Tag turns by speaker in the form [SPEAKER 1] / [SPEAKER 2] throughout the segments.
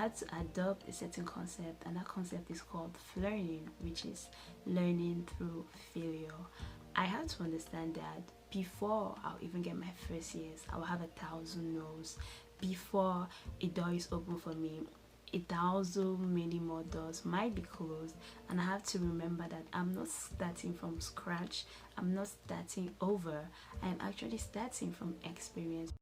[SPEAKER 1] had to adopt a certain concept, and that concept is called flirting, which is learning through failure. I had to understand that before I'll even get my first yes, I'll have 1,000 no's. Before a door is open for me, 1,000 many more doors might be closed, and I have to remember that I'm not starting from scratch, I'm not starting over, I'm actually starting from experience.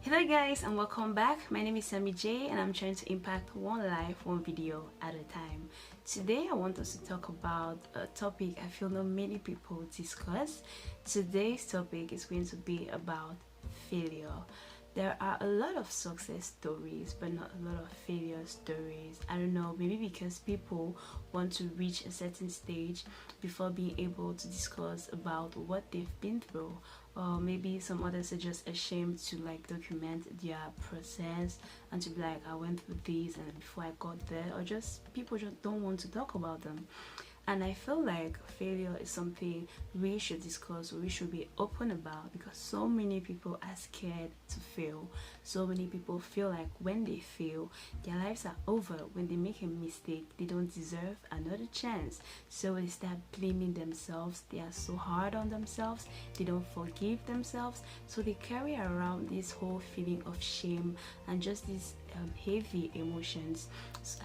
[SPEAKER 1] Hello guys, and welcome back. My name is Sammy J, and I'm trying to impact one life, one video at a time. Today I want us to talk about a topic I feel not many people discuss. Today's topic is going to be about failure. There are a lot of success stories, but not a lot of failure stories. I don't know, maybe because people want to reach a certain stage before being able to discuss about what they've been through, or maybe some others are just ashamed to like document their process and to be like, I went through this and before I got there, or just people just don't want to talk about them. And I feel like failure is something we should discuss, we should be open about, because so many people are scared to fail. So many people feel like when they fail, their lives are over. When they make a mistake, they don't deserve another chance. So they start blaming themselves. They are so hard on themselves. They don't forgive themselves. So they carry around this whole feeling of shame and just these heavy emotions,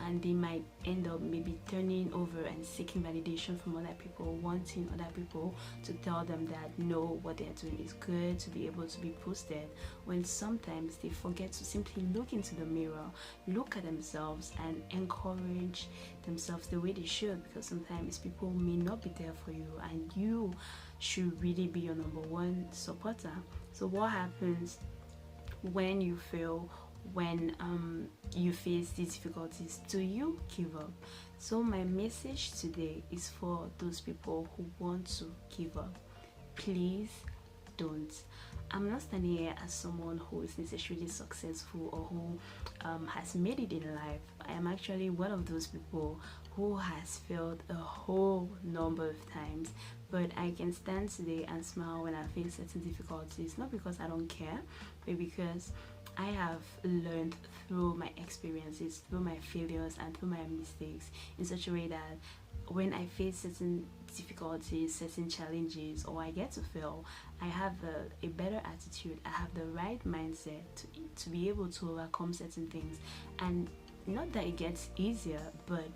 [SPEAKER 1] and they might end up maybe turning over and seeking validation from other people, wanting other people to tell them that no, what they're doing is good, to be able to be posted, when sometimes they forget to simply look into the mirror, look at themselves and encourage themselves the way they should, because sometimes people may not be there for you and you should really be your number one supporter. So what happens when you fail, when you face these difficulties? Do you give up? So my message today is for those people who want to give up. Please don't. I'm not standing here as someone who is necessarily successful or who has made it in life. I am actually one of those people who has failed a whole number of times, but I can stand today and smile when I face certain difficulties, not because I don't care, but because I have learned through my experiences, through my failures and through my mistakes, in such a way that when I face certain difficulties, certain challenges, or I get to fail, I have a better attitude, I have the right mindset to be able to overcome certain things. And not that it gets easier, but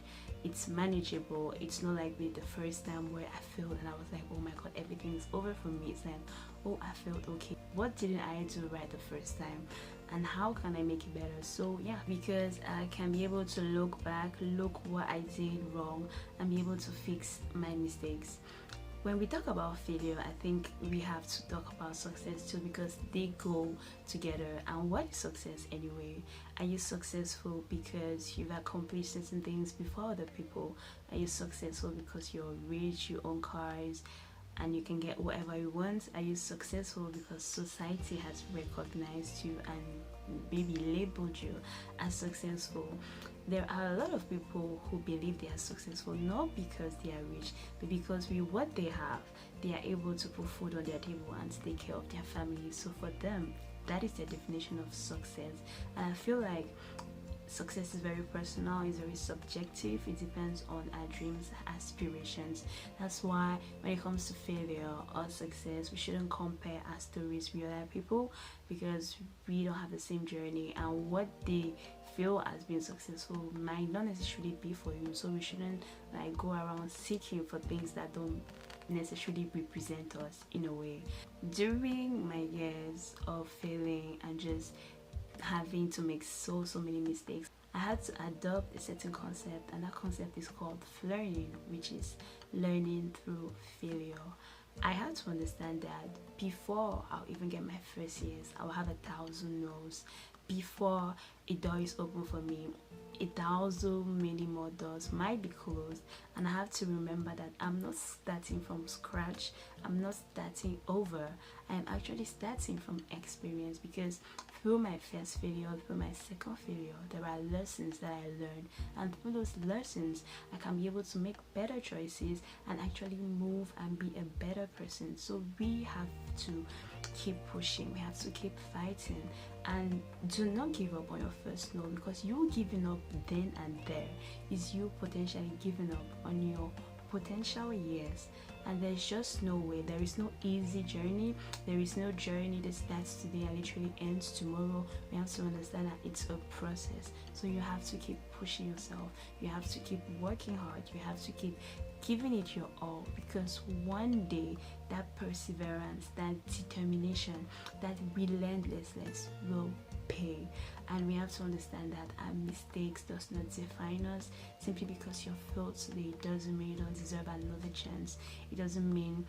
[SPEAKER 1] it's manageable. It's not like the first time where I failed and I was like, oh my god, everything's over for me. It's like, oh, I failed, okay, what didn't I do right the first time and how can I make it better? So yeah, because I can be able to look back, look what I did wrong, and be able to fix my mistakes. When we talk about failure, I think we have to talk about success too, because they go together. And what is success anyway? Are you successful because you've accomplished certain things before other people? Are you successful because you're rich, you own cars, and you can get whatever you want? Are you successful because society has recognized you and maybe labeled you as successful? There are a lot of people who believe they are successful not because they are rich, but because with what they have, they are able to put food on their table and take care of their family. So for them, that is their definition of success. And I feel like success is very personal, it's very subjective, it depends on our dreams, aspirations. That's why when it comes to failure or success, we shouldn't compare our stories with other people, because we don't have the same journey, and what they feel as being successful might not necessarily be for you. So we shouldn't like go around seeking for things that don't necessarily represent us in a way. During my years of failing and just having to make so many mistakes, I had to adopt a certain concept, and that concept is called flirting, which is learning through failure. I had to understand that before I'll even get my first yes, I'll have 1,000 no's. before a door is open for me, 1,000 many more doors might be closed, and I have to remember that I'm not starting from scratch. I'm not starting over. I am actually starting from experience, because through my first failure, through my second failure, there are lessons that I learned, and through those lessons I can be able to make better choices and actually move and be a better person. So we have to keep pushing, we have to keep fighting, and do not give up on your first no, because you giving up then and there is you potentially giving up on your potential years. And there's just no way, there is no easy journey, there is no journey that starts today and literally ends tomorrow. We have to understand that it's a process, so you have to keep pushing yourself, you have to keep working hard, you have to keep giving it your all, because one day that perseverance, that determination, that relentlessness will pay. And we have to understand that our mistakes does not define us. Simply because you failed today doesn't mean you don't deserve another chance. It doesn't mean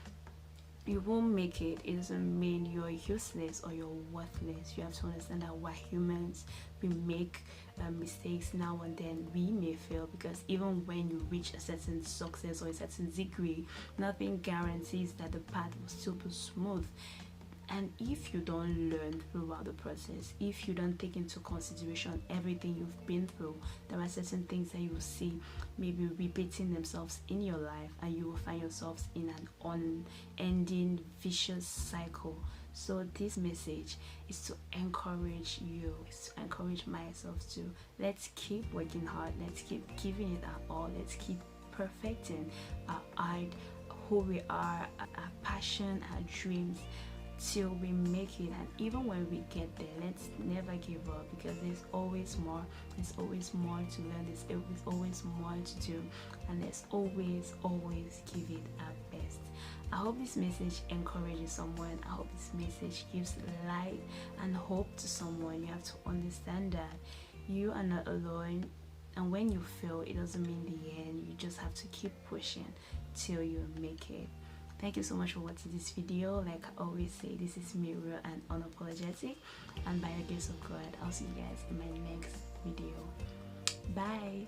[SPEAKER 1] you won't make it. It doesn't mean you're useless or you're worthless. You have to understand that we're humans. We make mistakes now and then. We may fail, because even when you reach a certain success or a certain degree, nothing guarantees that the path will still be smooth. And if you don't learn throughout the process, if you don't take into consideration everything you've been through, there are certain things that you will see maybe repeating themselves in your life, and you will find yourselves in an unending vicious cycle. So this message is to encourage you, is to encourage myself to let's keep working hard, let's keep giving it our all, let's keep perfecting our art, who we are, our passion, our dreams, till we make it. And even when we get there, let's never give up, because there's always more, there's always more to learn, there's always more to do, and let's always give it our best. I hope this message encourages someone. I hope this message gives light and hope to someone. You have to understand that you are not alone, and when you fail, it doesn't mean the end. You just have to keep pushing till you make it. Thank you so much for watching this video. Like I always say, this is me, real and unapologetic, and by the grace of God, I'll see you guys in my next video. Bye.